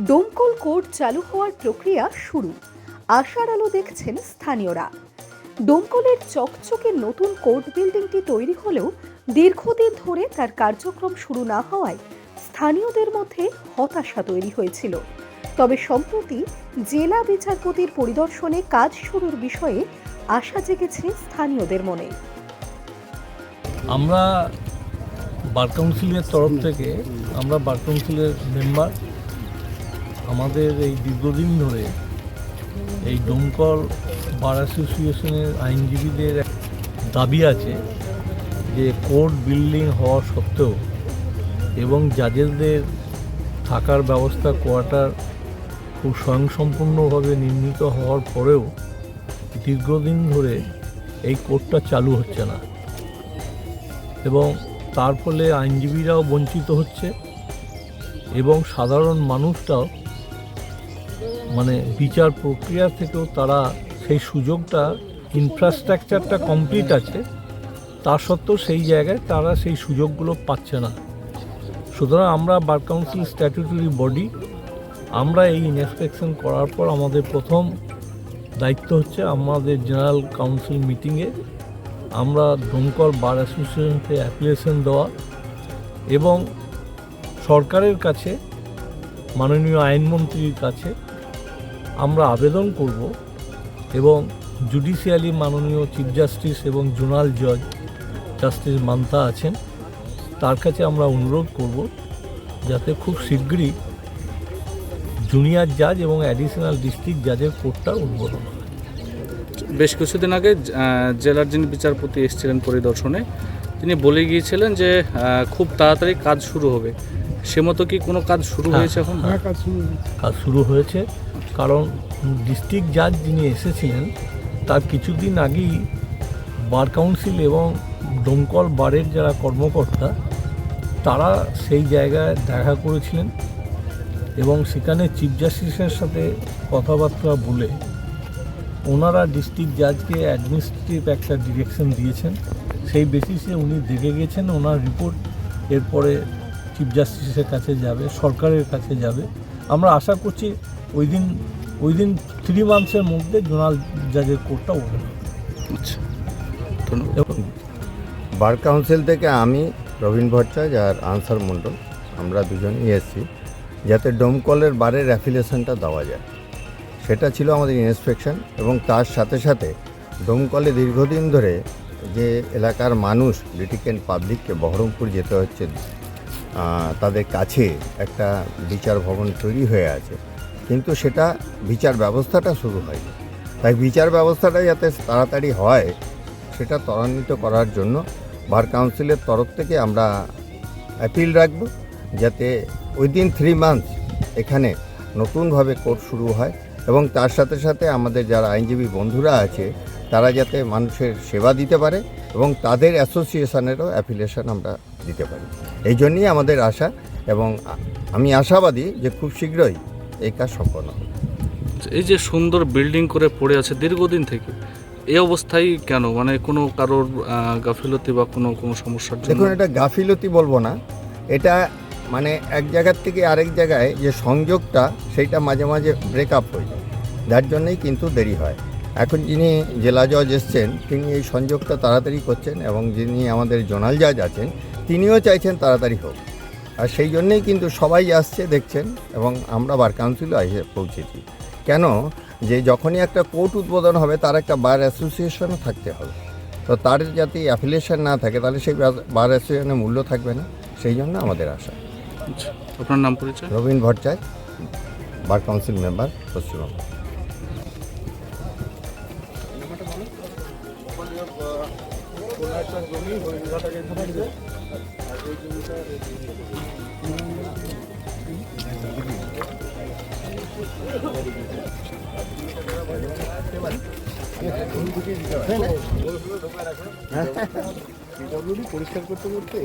Domkal court চালু হওয়ার প্রক্রিয়া শুরু, আশার আলো দেখছেন স্থানীয়রা। ডোমকলের চকচকে নতুন কোর্ট বিল্ডিংটি তৈরি হলেও দীর্ঘদিন ধরে তার কার্যক্রম শুরু না হওয়ায় স্থানীয়দের মধ্যে হতাশা তৈরি হয়েছিল। তবে সম্প্রতি জেলা বিচারপতির পরিদর্শনে কাজ শুরুর বিষয়ে আশা জেগেছে স্থানীয়দের মনে। আমরা বার কাউন্সিলের তরফ থেকে বার কাউন্সিলের মেম্বার আমাদের এই দীর্ঘদিন ধরে এই ডোমকল বার অ্যাসোসিয়েশনের আইনজীবীদের দাবি আছে যে কোর্ট বিল্ডিং হওয়া সত্ত্বেও এবং জাজেসদের থাকার ব্যবস্থা কোয়ার্টার খুব স্বয়ংসম্পূর্ণভাবে নির্মিত হওয়ার পরেও দীর্ঘদিন ধরে এই কোর্টটা চালু হচ্ছে না এবং তার ফলে আইনজীবীরাও বঞ্চিত হচ্ছে এবং সাধারণ মানুষটাও বিচার প্রক্রিয়া থেকেও তারা সেই সুযোগটা, ইনফ্রাস্ট্রাকচারটা কমপ্লিট আছে তা সত্ত্বেও সেই জায়গায় তারা সেই সুযোগগুলো পাচ্ছে না। সুতরাং আমরা বার কাউন্সিল স্ট্যাটুটরি বডি, আমরা এই ইন্সপেকশন করার পর আমাদের প্রথম দায়িত্ব হচ্ছে আমাদের জেনারেল কাউন্সিল মিটিংয়ে আমরা ডোমকল বার অ্যাসোসিয়েশনকে অ্যাপ্লিকেশন দেওয়া এবং সরকারের কাছে, মাননীয় আইনমন্ত্রীর কাছে আমরা আবেদন করব এবং জুডিশিয়ালি মাননীয় চিফ জাস্টিস এবং জোনাল জজ জাস্টিস মান্তা আছেন, তার কাছে আমরা অনুরোধ করব যাতে খুব শীঘ্রই জুনিয়র জাজ এবং অ্যাডিশনাল ডিস্ট্রিক্ট জাজের কোর্টটা উদ্বোধন হয়। বেশ কিছুদিন আগে জেলার যিনি বিচারপতি এসেছিলেন পরিদর্শনে, তিনি বলে গিয়েছিলেন যে খুব তাড়াতাড়ি কাজ শুরু হবে। সে মতো কি কোনো কাজ শুরু হয়েছে এখন? কাজ শুরু হয়েছে, কারণ ডিস্ট্রিক্ট জাজ যিনি এসেছিলেন তার কিছুদিন আগেই বার কাউন্সিল এবং ডোমকল বারের যারা কর্মকর্তা তারা সেই জায়গায় দেখা করেছিলেন এবং সেখানে চিফ জাস্টিসের সাথে কথাবার্তা বলে ওনারা ডিস্ট্রিক্ট জাজকে অ্যাডমিনিস্ট্রেটিভ একটা ডিরেকশন দিয়েছেন। সেই বেসিসে উনি দেখে গেছেন, ওনার রিপোর্ট এরপরে চিফ জাস্টিসের কাছে যাবে, সরকারের কাছে যাবে। আমরা আশা করছি উইদিন 3 মান্থসের মধ্যে জোনাল জাজের কোর্টটা ওপেন হবে। আচ্ছা, বার কাউন্সিল থেকে আমি রবীন ভট্টাচার্য আর আনসার মণ্ডল আমরা দুজনেই এসেছি যাতে ডোমকলের বারের অ্যাফিলিয়েশনটা দেওয়া যায়, সেটা ছিল আমাদের ইন্সপেকশন। এবং তার সাথে সাথে ডোমকলে দীর্ঘদিন ধরে যে এলাকার মানুষ, লিটিগেন্ট পাবলিককে বহরমপুর যেতে হচ্ছে, তাদের কাছে একটা বিচার ভবন তৈরি হয়ে আছে, কিন্তু সেটা বিচার ব্যবস্থাটা শুরু হয়নি। তাই বিচার ব্যবস্থাটা যাতে তাড়াতাড়ি হয় সেটা ত্বরান্বিত করার জন্য বার কাউন্সিলের তরফ থেকে আমরা অ্যাপিল রাখব যাতে উইদিন 3 মান্থস এখানে নতুনভাবে কোর্ট শুরু হয় এবং তার সাথে সাথে আমাদের যারা আইনজীবী বন্ধুরা আছে তারা যাতে মানুষের সেবা দিতে পারে এবং তাদের অ্যাসোসিয়েশনেরও অ্যাফিলিয়েশন আমরা দিতে পারি। এই জন্যই আমাদের আশা এবং আমি আশাবাদী যে খুব শীঘ্রই এই কাজ সম্পন্ন হবে। এই যে সুন্দর বিল্ডিং করে পড়ে আছে দীর্ঘদিন থেকে, এই অবস্থায় কেন? কোনো কারোর গাফিলতি বা কোনো সমস্যার জন্য? দেখুন, এটা গাফিলতি বলবো না, এটা এক জায়গার থেকে আরেক জায়গায় যে সংযোগটা সেইটা মাঝে মাঝে ব্রেকআপ হয়ে যায়, যার জন্যই কিন্তু দেরি হয়। এখন যিনি জেলা জজ এসছেন তিনি এই সংযোগটা তাড়াতাড়ি করছেন এবং যিনি আমাদের জোনাল জাজ আছেন তিনিও চাইছেন তাড়াতাড়ি হোক, আর সেই জন্যেই কিন্তু সবাই আসছে দেখছেন এবং আমরা বার কাউন্সিলও এসে পৌঁছেছি। কেন যে যখনই একটা কোর্ট উদ্বোধন হবে তার একটা বার অ্যাসোসিয়েশনও থাকতে হবে, তো তার যাতে অ্যাফিলিয়েশন না থাকে তাহলে সেই বার অ্যাসোসিয়েশনের মূল্য থাকবে না, সেই জন্য আমাদের আশা। আপনার নাম পরিচয়? Rabin Bhattacharya, bar council member, Paschimbanga. পরিষ্কার করতে করতে